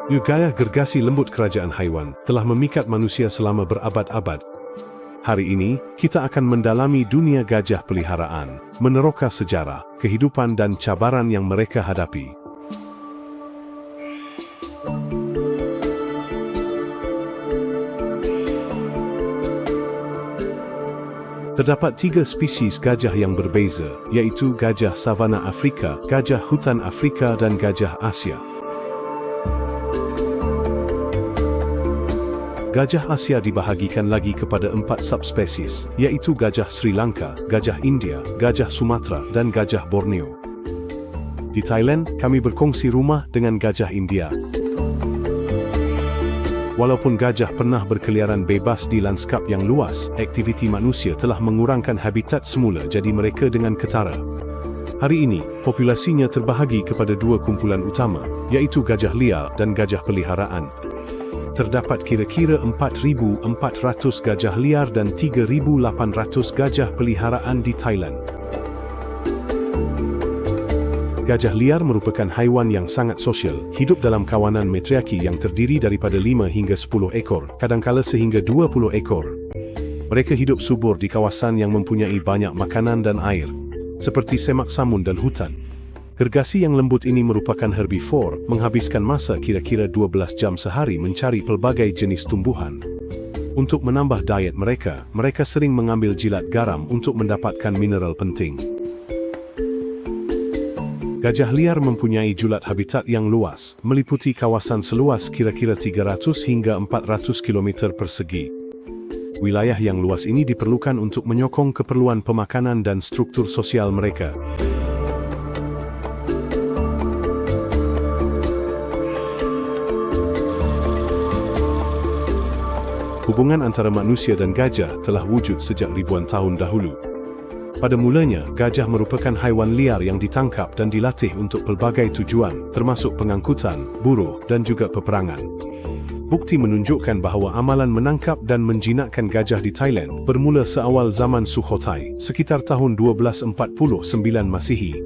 Gaya gergasi lembut kerajaan haiwan telah memikat manusia selama berabad-abad. Hari ini, kita akan mendalami dunia gajah peliharaan, meneroka sejarah, kehidupan dan cabaran yang mereka hadapi. Terdapat 3 spesies gajah yang berbeza, yaitu gajah savana Afrika, gajah hutan Afrika dan gajah Asia. Gajah Asia dibahagikan lagi kepada 4 subspesies, yaitu gajah Sri Lanka, gajah India, gajah Sumatera dan gajah Borneo. Di Thailand, kami berkongsi rumah dengan gajah India. Walaupun gajah pernah berkeliaran bebas di lanskap yang luas, aktiviti manusia telah mengurangkan habitat semula jadi mereka dengan ketara. Hari ini, populasinya terbahagi kepada 2 kumpulan utama, yaitu gajah liar dan gajah peliharaan. Terdapat kira-kira 4,400 gajah liar dan 3,800 gajah peliharaan di Thailand. Gajah liar merupakan haiwan yang sangat sosial, hidup dalam kawanan matriarki yang terdiri daripada 5 hingga 10 ekor, kadangkala sehingga 20 ekor. Mereka hidup subur di kawasan yang mempunyai banyak makanan dan air, seperti semak samun dan hutan. Gergasi yang lembut ini merupakan herbivore, menghabiskan masa kira-kira 12 jam sehari mencari pelbagai jenis tumbuhan. Untuk menambah diet mereka, mereka sering mengambil jilat garam untuk mendapatkan mineral penting. Gajah liar mempunyai julat habitat yang luas, meliputi kawasan seluas kira-kira 300 hingga 400 km persegi. Wilayah yang luas ini diperlukan untuk menyokong keperluan pemakanan dan struktur sosial mereka. Hubungan antara manusia dan gajah telah wujud sejak ribuan tahun dahulu. Pada mulanya, gajah merupakan haiwan liar yang ditangkap dan dilatih untuk pelbagai tujuan, termasuk pengangkutan, buruh, dan juga peperangan. Bukti menunjukkan bahawa amalan menangkap dan menjinakkan gajah di Thailand bermula seawal zaman Sukhothai, sekitar tahun 1249 Masihi.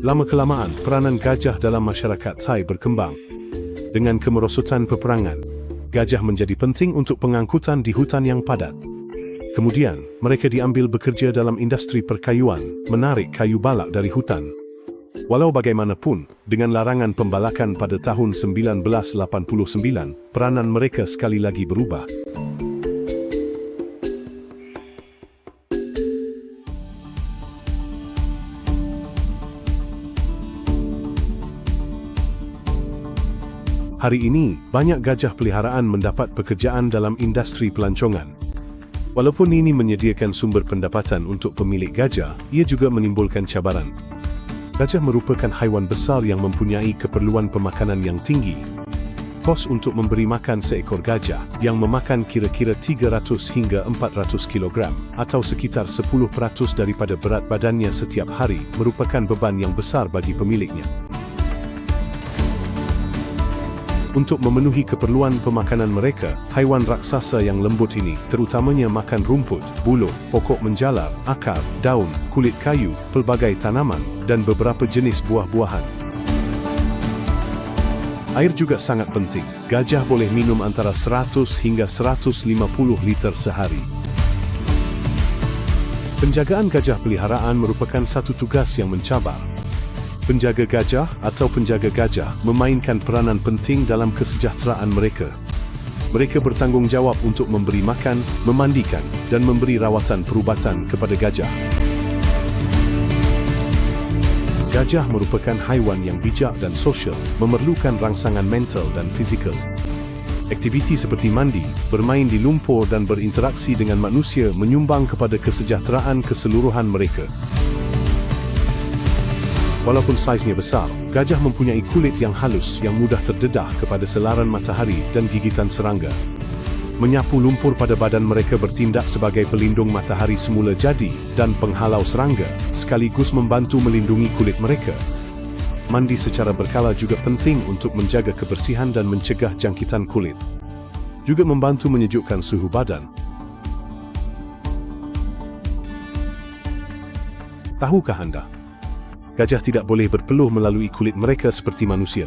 Lama-kelamaan, peranan gajah dalam masyarakat Thai berkembang. Dengan kemerosotan peperangan, gajah menjadi penting untuk pengangkutan di hutan yang padat. Kemudian, mereka diambil bekerja dalam industri perkayuan, menarik kayu balak dari hutan. Walau bagaimanapun, dengan larangan pembalakan pada tahun 1989, peranan mereka sekali lagi berubah. Hari ini, banyak gajah peliharaan mendapat pekerjaan dalam industri pelancongan. Walaupun ini menyediakan sumber pendapatan untuk pemilik gajah, ia juga menimbulkan cabaran. Gajah merupakan haiwan besar yang mempunyai keperluan pemakanan yang tinggi. Kos untuk memberi makan seekor gajah, yang memakan kira-kira 300 hingga 400 kg, atau sekitar 10% daripada berat badannya setiap hari, merupakan beban yang besar bagi pemiliknya. Untuk memenuhi keperluan pemakanan mereka, haiwan raksasa yang lembut ini terutamanya makan rumput, buluh, pokok menjalar, akar, daun, kulit kayu, pelbagai tanaman, dan beberapa jenis buah-buahan. Air juga sangat penting. Gajah boleh minum antara 100 hingga 150 liter sehari. Penjagaan gajah peliharaan merupakan satu tugas yang mencabar. Penjaga gajah atau penjaga gajah memainkan peranan penting dalam kesejahteraan mereka. Mereka bertanggungjawab untuk memberi makan, memandikan, dan memberi rawatan perubatan kepada gajah. Gajah merupakan haiwan yang bijak dan sosial, memerlukan rangsangan mental dan fizikal. Aktiviti seperti mandi, bermain di lumpur dan berinteraksi dengan manusia menyumbang kepada kesejahteraan keseluruhan mereka. Walaupun saiznya besar, gajah mempunyai kulit yang halus yang mudah terdedah kepada selaran matahari dan gigitan serangga. Menyapu lumpur pada badan mereka bertindak sebagai pelindung matahari semula jadi dan penghalau serangga, sekaligus membantu melindungi kulit mereka. Mandi secara berkala juga penting untuk menjaga kebersihan dan mencegah jangkitan kulit. Juga membantu menyejukkan suhu badan. Tahukah anda? Gajah tidak boleh berpeluh melalui kulit mereka seperti manusia.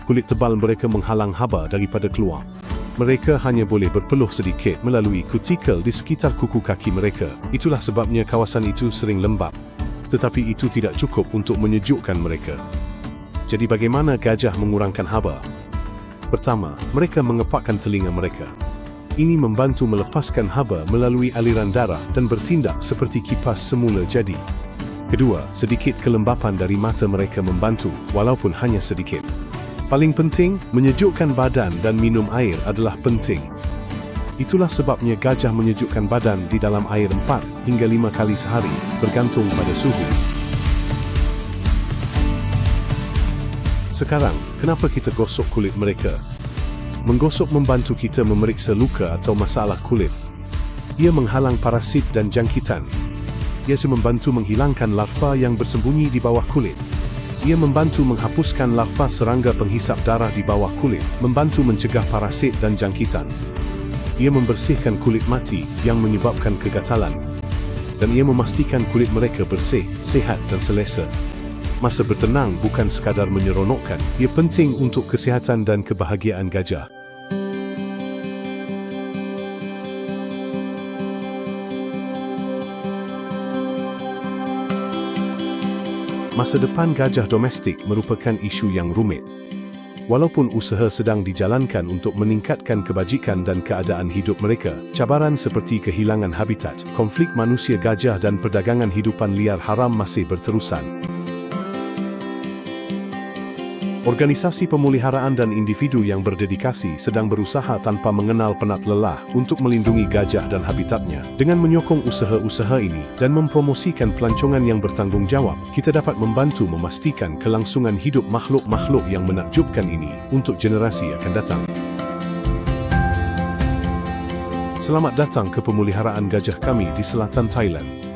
Kulit tebal mereka menghalang haba daripada keluar. Mereka hanya boleh berpeluh sedikit melalui kutikel di sekitar kuku kaki mereka. Itulah sebabnya kawasan itu sering lembap. Tetapi itu tidak cukup untuk menyejukkan mereka. Jadi bagaimana gajah mengurangkan haba? Pertama, mereka mengepakkan telinga mereka. Ini membantu melepaskan haba melalui aliran darah dan bertindak seperti kipas semula jadi. Kedua, sedikit kelembapan dari mata mereka membantu, walaupun hanya sedikit. Paling penting, menyejukkan badan dan minum air adalah penting. Itulah sebabnya gajah menyejukkan badan di dalam air 4 hingga 5 kali sehari, bergantung pada suhu. Sekarang, kenapa kita gosok kulit mereka? Menggosok membantu kita memeriksa luka atau masalah kulit. Ia menghalang parasit dan jangkitan. Ia membantu menghilangkan larva yang bersembunyi di bawah kulit. Ia membantu menghapuskan larva serangga penghisap darah di bawah kulit, membantu mencegah parasit dan jangkitan. Ia membersihkan kulit mati yang menyebabkan kegatalan. Dan ia memastikan kulit mereka bersih, sehat dan selesa. Masa bertenang bukan sekadar menyeronokkan, ia penting untuk kesihatan dan kebahagiaan gajah. Masa depan gajah domestik merupakan isu yang rumit. Walaupun usaha sedang dijalankan untuk meningkatkan kebajikan dan keadaan hidup mereka, cabaran seperti kehilangan habitat, konflik manusia gajah dan perdagangan hidupan liar haram masih berterusan. Organisasi pemeliharaan dan individu yang berdedikasi sedang berusaha tanpa mengenal penat lelah untuk melindungi gajah dan habitatnya. Dengan menyokong usaha-usaha ini dan mempromosikan pelancongan yang bertanggung jawab, kita dapat membantu memastikan kelangsungan hidup makhluk-makhluk yang menakjubkan ini untuk generasi akan datang. Selamat datang ke pemeliharaan gajah kami di selatan Thailand.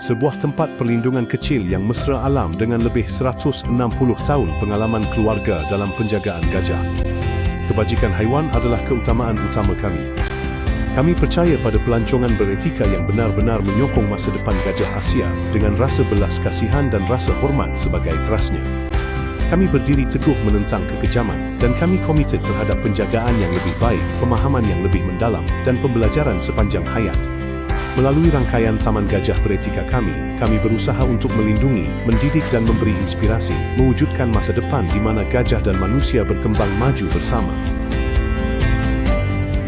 Sebuah tempat perlindungan kecil yang mesra alam dengan lebih 160 tahun pengalaman keluarga dalam penjagaan gajah. Kebajikan haiwan adalah keutamaan utama kami. Kami percaya pada pelancongan beretika yang benar-benar menyokong masa depan gajah Asia dengan rasa belas kasihan dan rasa hormat sebagai terasnya. Kami berdiri teguh menentang kekejaman dan kami komited terhadap penjagaan yang lebih baik, pemahaman yang lebih mendalam, dan pembelajaran sepanjang hayat. Melalui rangkaian Taman Gajah Beretika kami berusaha untuk melindungi, mendidik dan memberi inspirasi, mewujudkan masa depan di mana gajah dan manusia berkembang maju bersama.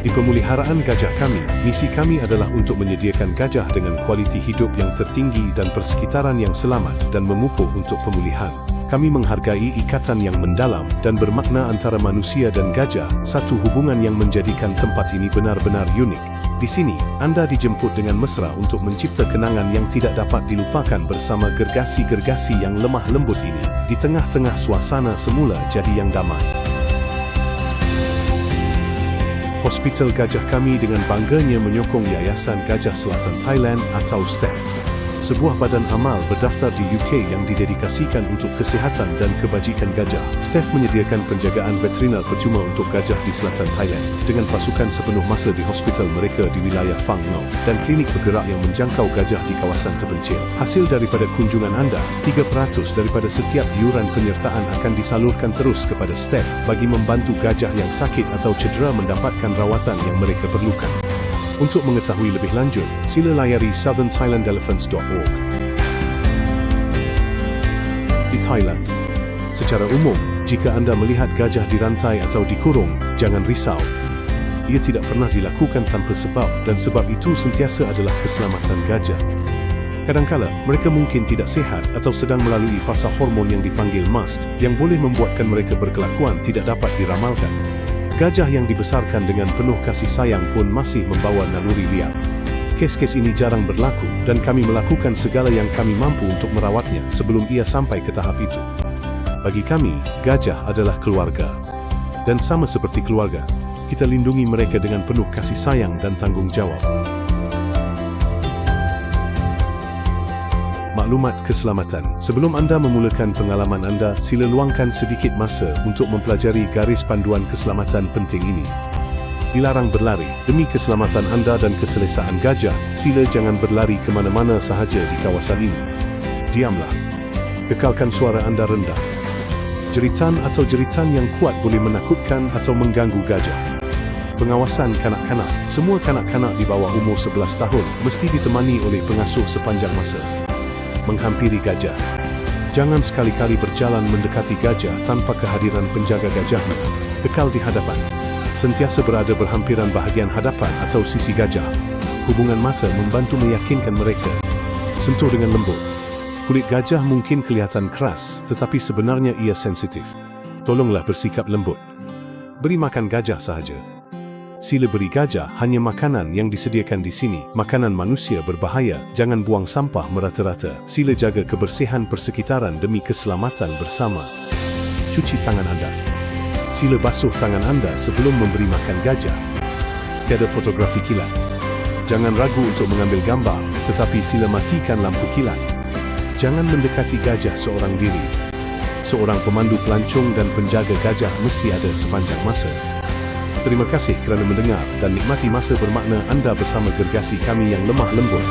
Di pemeliharaan gajah kami, misi kami adalah untuk menyediakan gajah dengan kualiti hidup yang tertinggi dan persekitaran yang selamat dan memupuk untuk pemulihan. Kami menghargai ikatan yang mendalam dan bermakna antara manusia dan gajah, satu hubungan yang menjadikan tempat ini benar-benar unik. Di sini, Anda dijemput dengan mesra untuk mencipta kenangan yang tidak dapat dilupakan bersama gergasi-gergasi yang lemah lembut ini, di tengah-tengah suasana semula jadi yang damai. Hospital Gajah kami dengan bangganya menyokong Yayasan Gajah Selatan Thailand atau STEF, sebuah badan amal berdaftar di UK yang didedikasikan untuk kesihatan dan kebajikan gajah. STEF menyediakan penjagaan veteriner percuma untuk gajah di selatan Thailand, dengan pasukan sepenuh masa di hospital mereka di wilayah Phang Ngo, dan klinik bergerak yang menjangkau gajah di kawasan terpencil. Hasil daripada kunjungan anda, 3% daripada setiap iuran penyertaan akan disalurkan terus kepada STEF bagi membantu gajah yang sakit atau cedera mendapatkan rawatan yang mereka perlukan. Untuk mengetahui lebih lanjut, sila layari southernthailandelephants.org. Di Thailand, secara umum, jika anda melihat gajah dirantai atau dikurung, jangan risau. Ia tidak pernah dilakukan tanpa sebab, dan sebab itu sentiasa adalah keselamatan gajah. Kadangkala, mereka mungkin tidak sehat atau sedang melalui fasa hormon yang dipanggil mast, yang boleh membuatkan mereka berkelakuan tidak dapat diramalkan. Gajah yang dibesarkan dengan penuh kasih sayang pun masih membawa naluri liar. Kes-kes ini jarang berlaku, dan kami melakukan segala yang kami mampu untuk merawatnya sebelum ia sampai ke tahap itu. Bagi kami, gajah adalah keluarga. Dan sama seperti keluarga, kita lindungi mereka dengan penuh kasih sayang dan tanggung jawab. Maklumat keselamatan. Sebelum anda memulakan pengalaman anda, sila luangkan sedikit masa untuk mempelajari garis panduan keselamatan penting ini. Dilarang berlari. Demi keselamatan anda dan keselesaan gajah, sila jangan berlari ke mana-mana sahaja di kawasan ini. Diamlah. Kekalkan suara anda rendah. Jeritan atau jeritan yang kuat boleh menakutkan atau mengganggu gajah. Pengawasan kanak-kanak. Semua kanak-kanak di bawah umur 11 tahun mesti ditemani oleh pengasuh sepanjang masa. Menghampiri gajah. Jangan sekali-kali berjalan mendekati gajah tanpa kehadiran penjaga gajahmu. Kekal di hadapan. Sentiasa berada berhampiran bahagian hadapan atau sisi gajah. Hubungan mata membantu meyakinkan mereka. Sentuh dengan lembut. Kulit gajah mungkin kelihatan keras, tetapi sebenarnya ia sensitif. Tolonglah bersikap lembut. Beri makan gajah sahaja. Sila beri gajah hanya makanan yang disediakan di sini. Makanan manusia berbahaya, jangan buang sampah merata-rata. Sila jaga kebersihan persekitaran demi keselamatan bersama. Cuci tangan anda. Sila basuh tangan anda sebelum memberi makan gajah. Tiada fotografi kilat. Jangan ragu untuk mengambil gambar, tetapi sila matikan lampu kilat. Jangan mendekati gajah seorang diri. Seorang pemandu pelancong dan penjaga gajah mesti ada sepanjang masa. Terima kasih kerana mendengar dan nikmati masa bermakna anda bersama gergasi kami yang lemah lembut.